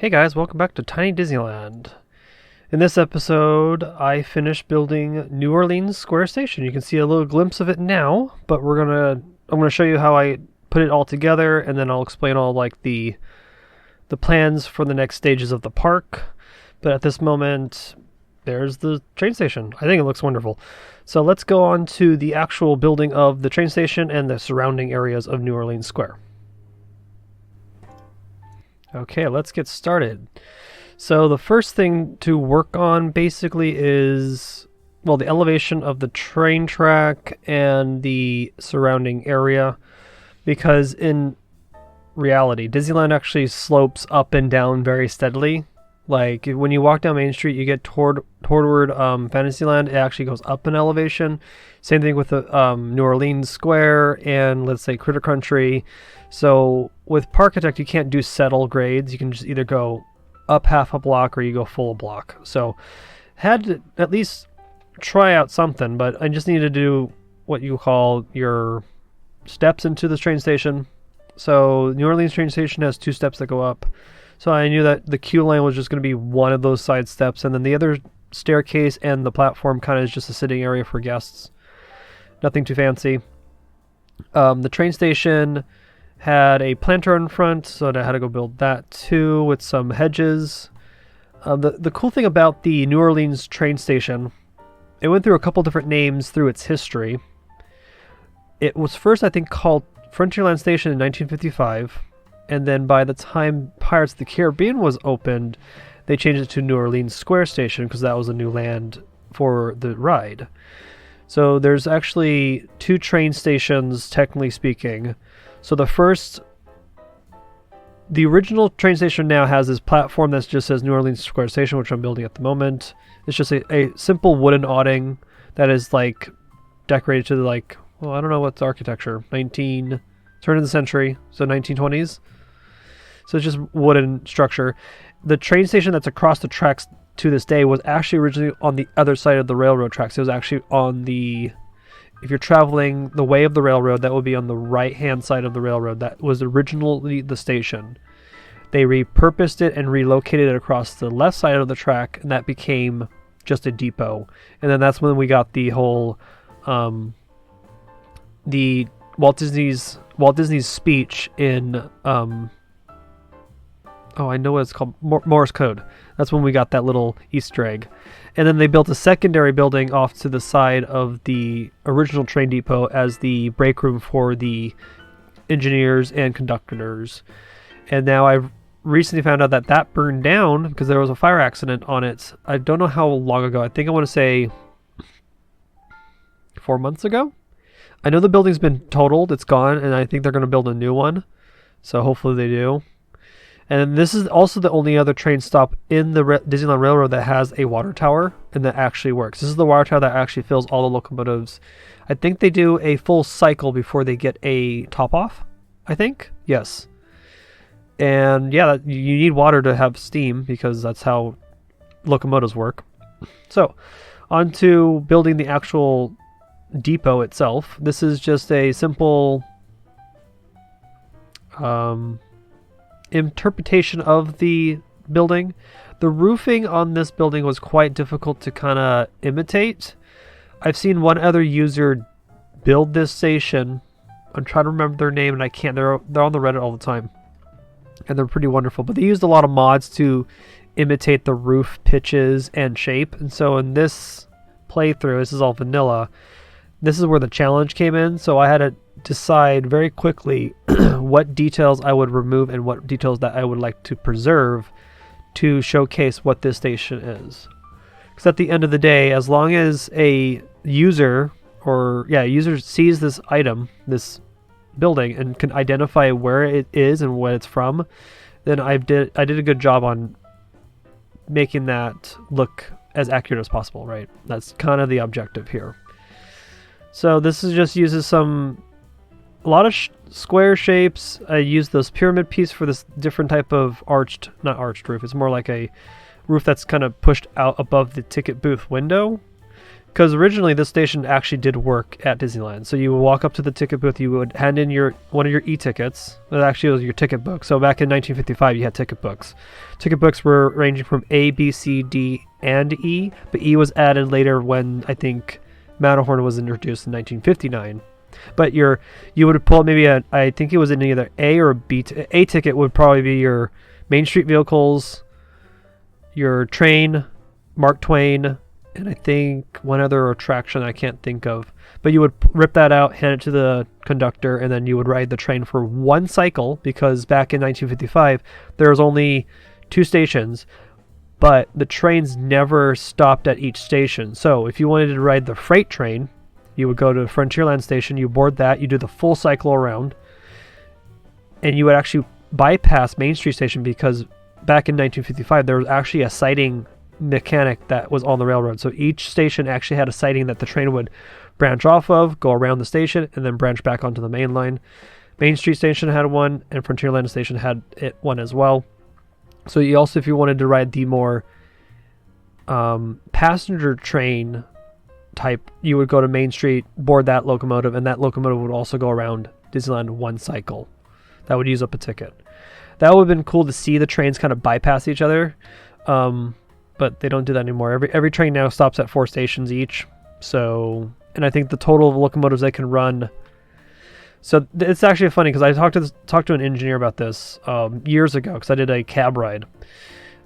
Hey guys, welcome back to Tiny Disneyland. In this episode, I finished building New Orleans Square Station. You can see a little glimpse of it now, but I'm gonna show you how I put it all together, and then I'll explain all like the plans for the next stages of the park. But at this moment, there's the train station. I think it looks wonderful. So let's go on to the actual building of the train station and the surrounding areas of New Orleans Square. Okay, let's get started. So the first thing to work on basically is, well, the elevation of the train track and the surrounding area, because in reality, Disneyland actually slopes up and down very steadily. Like when you walk down Main Street, you get toward Fantasyland, it actually goes up in elevation. Same thing with the New Orleans Square and let's say Critter Country. So with Parkitect, you can't do settle grades. You can just either go up half a block or you go full block. So had to at least try out something, but I just needed to do what you call your steps into the train station. So New Orleans train station has 2 steps that go up. So I knew that the queue line was just going to be one of those side steps, and then the other staircase and the platform kind of is just a sitting area for guests. Nothing too fancy. The train station had a planter in front, so I had to go build that too with some hedges. The cool thing about the New Orleans train station, it went through a couple different names through its history. It was first, I think, called Frontierland Station in 1955. And then by the time Pirates of the Caribbean was opened, they changed it to New Orleans Square Station because that was a new land for the ride. So there's actually 2 train stations, technically speaking. So the original train station now has this platform that just says New Orleans Square Station, which I'm building at the moment. It's just a simple wooden awning that is like decorated to like, well, I don't know what's architecture, turn of the century, so 1920s. So it's just wooden structure. The train station that's across the tracks to this day was actually originally on the other side of the railroad tracks. It was actually on if you're traveling the way of the railroad, that would be on the right-hand side of the railroad. That was originally the station. They repurposed it and relocated it across the left side of the track, and that became just a depot. And then that's when we got the whole, the Walt Disney's speech in I know what it's called, Morse code. That's when we got that little Easter egg. And then they built a secondary building off to the side of the original train depot as the break room for the engineers and conductors. And now I've recently found out that burned down because there was a fire accident on it. I don't know how long ago. I think I want to say 4 months ago. I know the building's been totaled, it's gone, and I think they're going to build a new one. So hopefully they do. And this is also the only other train stop in the Disneyland Railroad that has a water tower and that actually works. This is the water tower that actually fills all the locomotives. I think they do a full cycle before they get a top off, I think. Yes. And yeah, you need water to have steam because that's how locomotives work. So, on to building the actual depot itself. This is just a simple interpretation of the building. The roofing on this building was quite difficult to kind of imitate. I've seen one other user build this station. I'm trying to remember their name and I can't. They're on the Reddit all the time. And they're pretty wonderful. But they used a lot of mods to imitate the roof pitches and shape. And so in this playthrough, this is all vanilla. This is where the challenge came in, so I had to decide very quickly what details I would remove and what details that I would like to preserve to showcase what this station is. Because at the end of the day, as long as a user sees this item, this building, and can identify where it is and what it's from, then I did a good job on making that look as accurate as possible, right? That's kind of the objective here. So this is just uses a lot of square shapes. I used this pyramid piece for this different type of not arched roof. It's more like a roof that's kind of pushed out above the ticket booth window. because originally this station actually did work at Disneyland. So you would walk up to the ticket booth, you would hand in one of your e-tickets. That actually was your ticket book. So back in 1955, you had ticket books. Ticket books were ranging from A, B, C, D, and E, but E was added later when I think Matterhorn was introduced in 1959. But you would pull maybe I think it was in either A or B. A ticket would probably be your Main Street vehicles, your train, Mark Twain, and I think one other attraction I can't think of. But you would rip that out, hand it to the conductor, and then you would ride the train for one cycle, because back in 1955 there was only 2 stations, but the trains never stopped at each station. So if you wanted to ride the freight train, you would go to Frontierland Station, you board that, you do the full cycle around, and you would actually bypass Main Street Station, because back in 1955 there was actually a siding mechanic that was on the railroad. So each station actually had a siding that the train would branch off of, go around the station, and then branch back onto the main line. Main Street Station had one, and Frontierland Station had one as well. So you also, if you wanted to ride the more passenger train type, you would go to Main Street, board that locomotive, and that locomotive would also go around Disneyland one cycle. That would use up a ticket. That would have been cool to see the trains kind of bypass each other, but they don't do that anymore. Every train now stops at 4 stations each. So, and I think the total of locomotives they can run. So it's actually funny, because I talked to an engineer about this years ago, because I did a cab ride.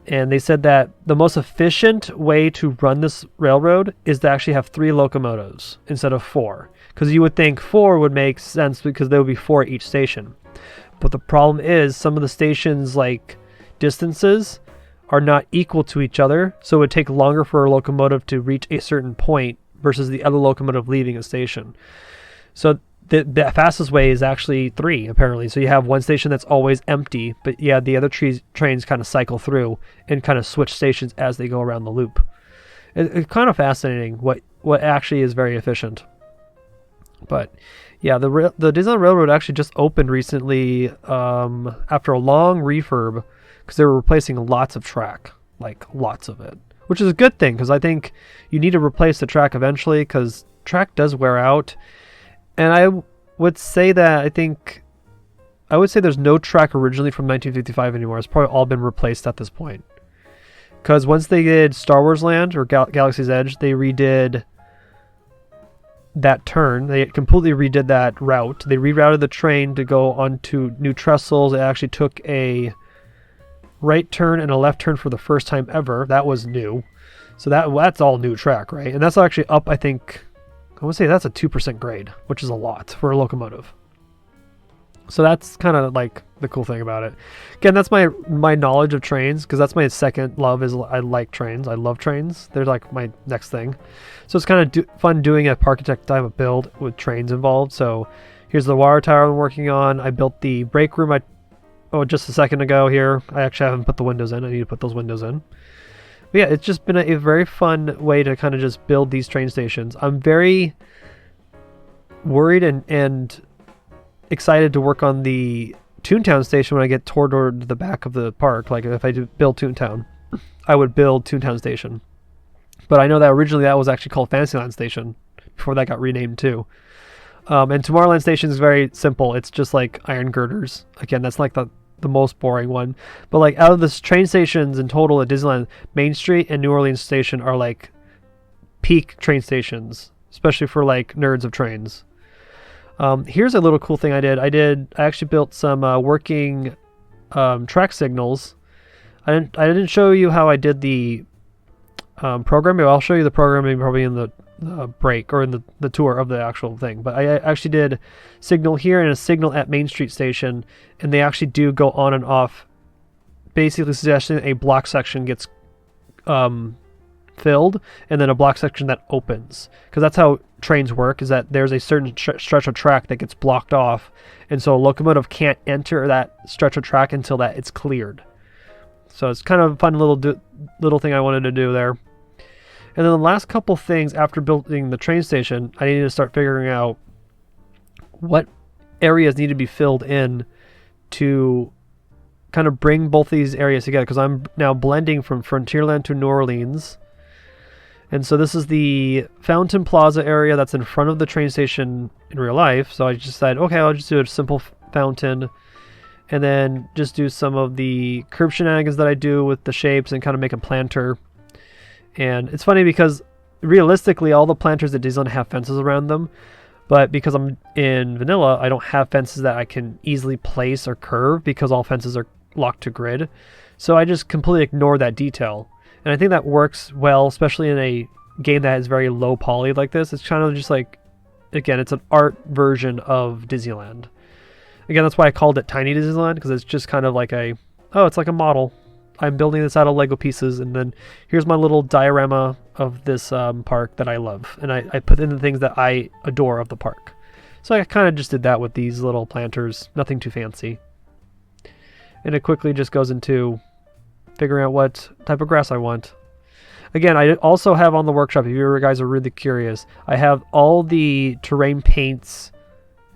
And they said that the most efficient way to run this railroad is to actually have 3 locomotives instead of 4. Because you would think 4 would make sense, because there would be 4 at each station. But the problem is some of the stations, like distances, are not equal to each other. So it would take longer for a locomotive to reach a certain point versus the other locomotive leaving a station. So the fastest way is actually 3, apparently. So you have one station that's always empty, but yeah, the other trains kind of cycle through and kind of switch stations as they go around the loop. It's kind of fascinating what actually is very efficient. But yeah, the Disneyland Railroad actually just opened recently after a long refurb, because they were replacing lots of track, like lots of it, which is a good thing, because I think you need to replace the track eventually, because track does wear out. And I would say there's no track originally from 1955 anymore. It's probably all been replaced at this point. Because once they did Star Wars Land, or Galaxy's Edge, they redid that turn. They completely redid that route. They rerouted the train to go onto new trestles. It actually took a right turn and a left turn for the first time ever. That was new. So that's all new track, right? And that's actually up, I think, I would say that's a 2% grade, which is a lot for a locomotive. So that's kind of like the cool thing about it. Again, that's my knowledge of trains, because that's my second love, is I like trains. I love trains. They're like my next thing. So it's kind of fun doing a Parkitect type of build with trains involved. So here's the water tower I'm working on. I built the break room just a second ago here. I actually haven't put the windows in. I need to put those windows in. But yeah, it's just been a very fun way to kind of just build these train stations. I'm very worried and excited to work on the Toontown station when I get toward the back of the park. Like if I do build Toontown, I would build Toontown Station. But I know that originally that was actually called Fantasyland Station before that got renamed too. And Tomorrowland Station is very simple. It's just like iron girders. Again, that's like the most boring one. But like out of the train stations in total at Disneyland, Main Street and New Orleans Station are like peak train stations, especially for like nerds of trains. Here's a little cool thing I did. I actually built some working track signals. I didn't show you how I did the programming. I'll show you the programming probably in the break, or in the tour of the actual thing. But I actually did signal here and a signal at Main Street Station, and they actually do go on and off, basically suggesting a block section gets filled and then a block section that opens, because that's how trains work, is that there's a certain stretch of track that gets blocked off, and so a locomotive can't enter that stretch of track until that it's cleared. So it's kind of a fun little thing I wanted to do there. And then the last couple things after building the train station, I needed to start figuring out what areas need to be filled in to kind of bring both these areas together, because I'm now blending from Frontierland to New Orleans. And so this is the Fountain Plaza area that's in front of the train station in real life. So I just decided, okay, I'll just do a simple fountain and then just do some of the curb shenanigans that I do with the shapes and kind of make a planter. And it's funny because realistically, all the planters at Disneyland have fences around them. But because I'm in vanilla, I don't have fences that I can easily place or curve because all fences are locked to grid. So I just completely ignore that detail. And I think that works well, especially in a game that has very low poly like this. It's kind of just like, again, it's an art version of Disneyland. Again, that's why I called it Tiny Disneyland, because it's just kind of like it's like a model. I'm building this out of Lego pieces, and then here's my little diorama of this park that I love. And I put in the things that I adore of the park. So I kind of just did that with these little planters, nothing too fancy. And it quickly just goes into figuring out what type of grass I want. Again, I also have on the workshop, if you guys are really curious, I have all the terrain paints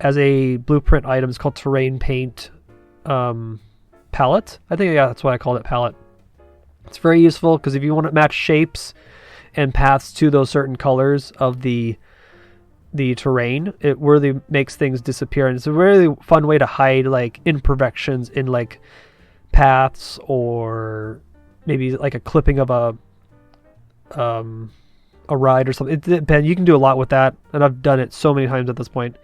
as a blueprint item. It's called terrain paint palette. I think, yeah, that's why I called it palette. It's very useful because if you want to match shapes and paths to those certain colors of the terrain, it really makes things disappear. And it's a really fun way to hide like imperfections in like paths, or maybe like a clipping of a ride or something. It depends. You can do a lot with that, and I've done it so many times at this point.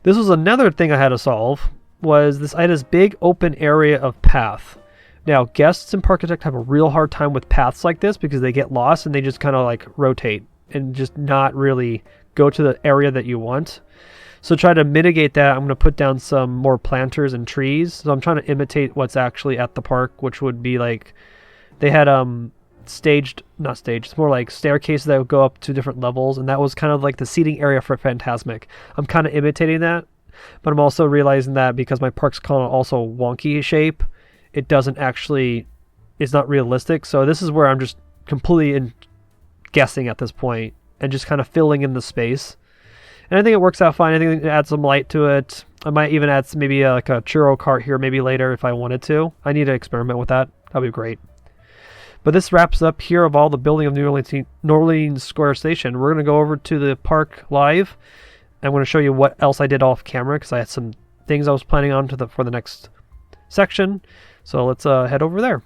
This was another thing I had to solve. I had this big open area of path. Now, guests in Parkitect have a real hard time with paths like this because they get lost and they just kind of like rotate and just not really go to the area that you want. So try to mitigate that. I'm going to put down some more planters and trees. So I'm trying to imitate what's actually at the park, which would be like, they had it's more like staircases that would go up to different levels, and that was kind of like the seating area for Fantasmic. I'm kind of imitating that, but I'm also realizing that because my park's kind of also wonky shape, it's not realistic. So this is where I'm just completely guessing at this point and just kind of filling in the space. And I think it works out fine. I think it adds some light to it. I might even add maybe like a churro cart here maybe later if I wanted to. I need to experiment with that. That'd be great. But this wraps up here of all the building of New Orleans Square Station. We're going to go over to the park live. I'm going to show you what else I did off camera because I had some things I was planning on for the next section. So let's head over there.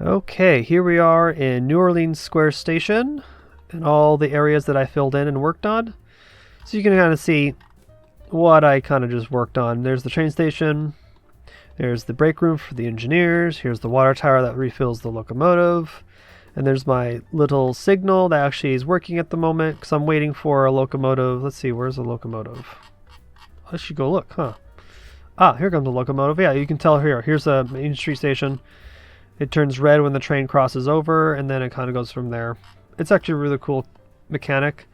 Okay, here we are in New Orleans Square Station and all the areas that I filled in and worked on. So you can kind of see what I kind of just worked on. There's the train station. There's the break room for the engineers. Here's the water tower that refills the locomotive. And there's my little signal that actually is working at the moment because I'm waiting for a locomotive. Let's see, where's the locomotive? I should go look, huh? Ah, here comes the locomotive. Yeah, you can tell here. Here's a Main Street station. It turns red when the train crosses over, and then it kind of goes from there. It's actually a really cool mechanic.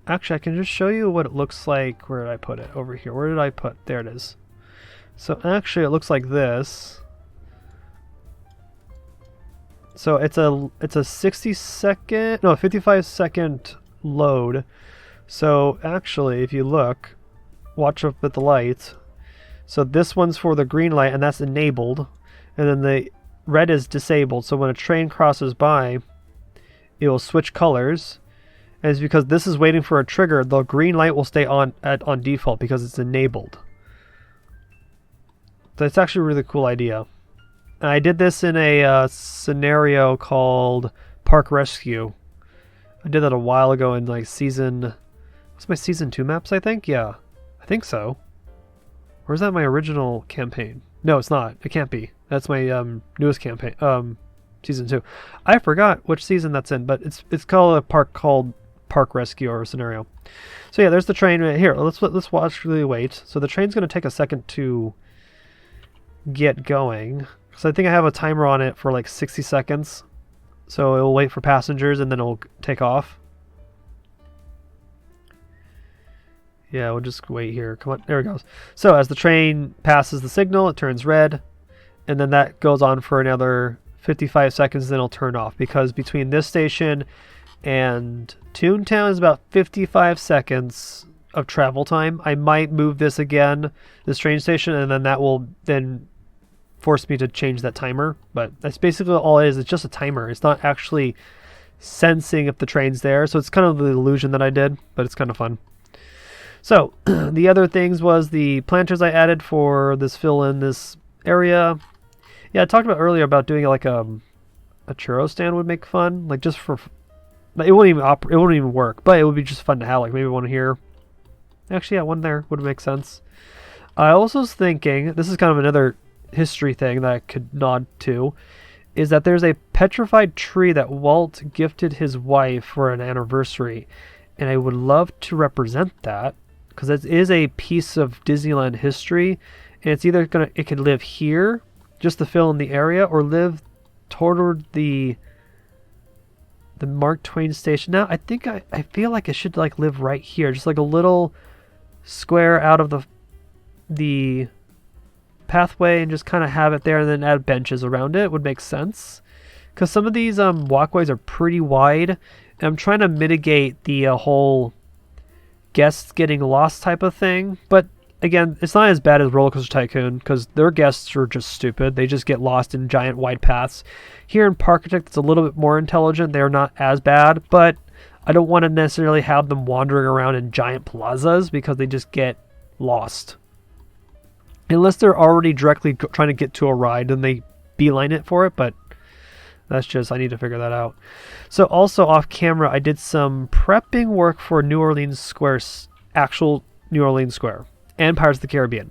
Actually, I can just show you what it looks like. Where did I put it? Over here. Where did I put? There it is. So actually, it looks like this. So it's a 55-second load. So actually, if you look, watch up at the lights. So this one's for the green light, and that's enabled. And then the red is disabled. So when a train crosses by, it will switch colors. And it's because this is waiting for a trigger. The green light will stay on default because it's enabled. So it's actually a really cool idea. And I did this in a scenario called Park Rescue. I did that a while ago in like what's my season 2 maps, I think? Yeah, I think so. Or is that my original campaign? No, it's not. It can't be. That's my newest campaign, season 2. I forgot which season that's in, but it's called a park called Park Rescue or scenario. So yeah, there's the train right here. Let's watch really wait. So the train's going to take a second to get going. So I think I have a timer on it for like 60 seconds. So it'll wait for passengers and then it'll take off. Yeah, we'll just wait here. Come on, there it goes. So as the train passes the signal, it turns red. And then that goes on for another 55 seconds, then it'll turn off. Because between this station and Toontown is about 55 seconds of travel time. I might move this again, this train station, and then that will then forced me to change that timer, but that's basically all it is. It's just a timer. It's not actually sensing if the train's there, so it's kind of the illusion that I did, but it's kind of fun. So the other things was the planters I added for this fill in this area. Yeah, I talked about earlier about doing like a churro stand would make fun, like just for, it wouldn't even work, but it would be just fun to have, like maybe one here. Actually, yeah, one there would make sense. I also was thinking, this is kind of another history thing that I could nod to, is that there's a petrified tree that Walt gifted his wife for an anniversary, and I would love to represent that, because it is a piece of Disneyland history, and it's either it could live here, just to fill in the area, or live toward the Mark Twain station. Now, I think I feel like it should like live right here, just like a little square out of the pathway, and just kind of have it there, and then add benches around it would make sense. Because some of these walkways are pretty wide, and I'm trying to mitigate the whole guests getting lost type of thing. But again, it's not as bad as Roller Coaster Tycoon, because their guests are just stupid. They just get lost in giant wide paths. Here in Parkitect, it's a little bit more intelligent. They're not as bad, but I don't want to necessarily have them wandering around in giant plazas because they just get lost. Unless they're already directly trying to get to a ride, then they beeline it for it, but that's just, I need to figure that out. So also off camera, I did some prepping work for New Orleans Square, actual New Orleans Square, and Pirates of the Caribbean.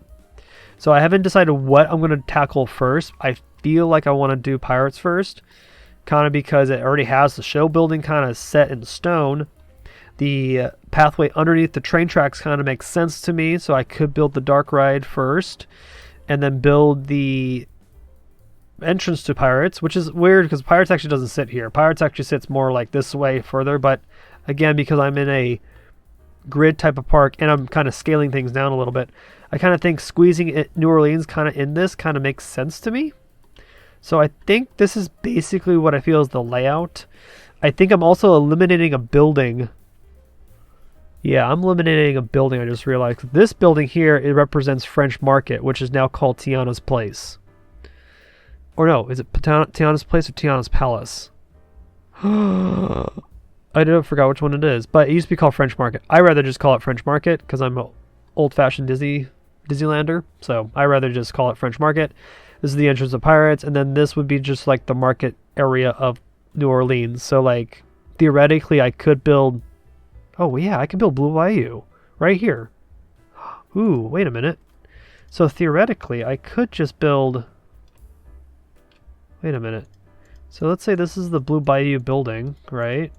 So I haven't decided what I'm going to tackle first. I feel like I want to do Pirates first, kind of because it already has the show building kind of set in stone. The pathway underneath the train tracks kind of makes sense to me, so I could build the dark ride first, and then build the entrance to Pirates, which is weird because Pirates actually doesn't sit here. Pirates actually sits more like this way further, but again, because I'm in a grid type of park and I'm kind of scaling things down a little bit, I kind of think squeezing New Orleans kind of in this kind of makes sense to me. So I think this is basically what I feel is the layout. I think I'm also eliminating a building. Yeah, I'm eliminating a building. I just realized this building here, it represents French Market, which is now called Tiana's Place. Or no, is it Tiana's Place or Tiana's Palace? I forgot which one it is, but it used to be called French Market. I rather just call it French Market because I'm an old-fashioned Disneylander, so I rather just call it French Market. This is the entrance of Pirates, and then this would be just like the market area of New Orleans. So like theoretically, I could build. Oh yeah, I can build Blue Bayou right here. Ooh, wait a minute. So theoretically, I could just build. Wait a minute. So let's say this is the Blue Bayou building, right?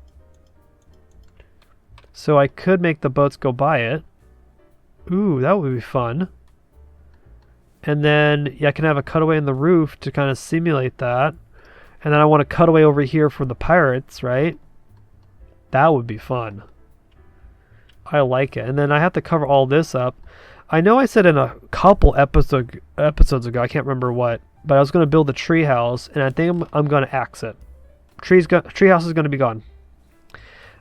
So I could make the boats go by it. Ooh, that would be fun. And then I can have a cutaway in the roof to kind of simulate that. And then I want to cut away over here for the pirates, right? That would be fun. I like it. And then I have to cover all this up. I know I said in a couple episodes ago, I can't remember what, but I was going to build a tree house, and I think I'm going to axe it. Tree house is going to be gone.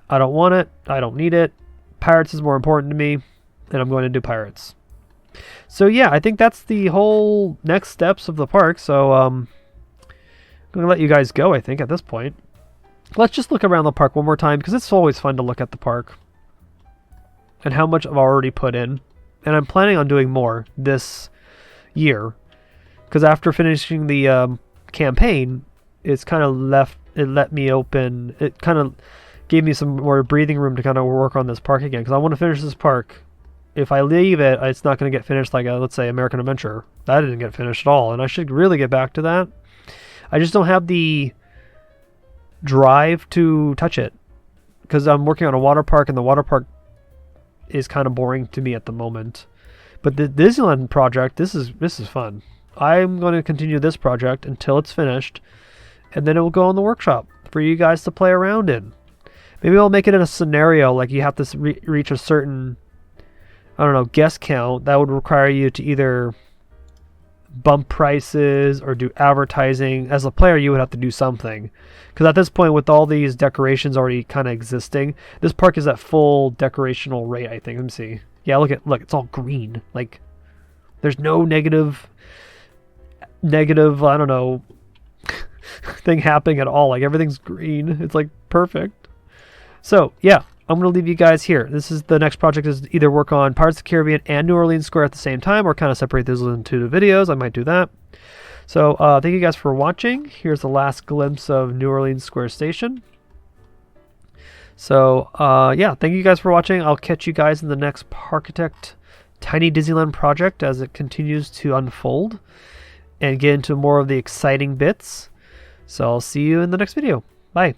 I don't want it. I don't need it. Pirates is more important to me, and I'm going to do pirates. So yeah, I think that's the whole next steps of the park. So I'm going to let you guys go, I think, at this point. Let's just look around the park one more time, because it's always fun to look at the park and how much I've already put in. And I'm planning on doing more this year, because after finishing the campaign, it's kind of let me open. It kind of gave me some more breathing room to kind of work on this park again, because I want to finish this park. If I leave it, it's not going to get finished like, let's say, American Adventure. That didn't get finished at all, and I should really get back to that. I just don't have the drive to touch it, because I'm working on a water park, and the water park is kind of boring to me at the moment. But the Disneyland project, this is fun. I'm going to continue this project until it's finished, and then it will go in the workshop for you guys to play around in. Maybe I'll make it in a scenario like you have to reach a certain, I don't know, guest count that would require you to either bump prices or do advertising. As a player, you would have to do something, because at this point, with all these decorations already kind of existing, this park is at full decorational rate, I think. Let me see. Yeah, look, it's all green. Like, there's no negative negative, I don't know, thing happening at all. Like everything's green. It's like perfect. So yeah, I'm going to leave you guys here. This is the next project is either work on Pirates of the Caribbean and New Orleans Square at the same time or kind of separate those into the videos. I might do that. So thank you guys for watching. Here's the last glimpse of New Orleans Square Station. So yeah, thank you guys for watching. I'll catch you guys in the next Parkitect Tiny Disneyland project as it continues to unfold and get into more of the exciting bits. So I'll see you in the next video. Bye.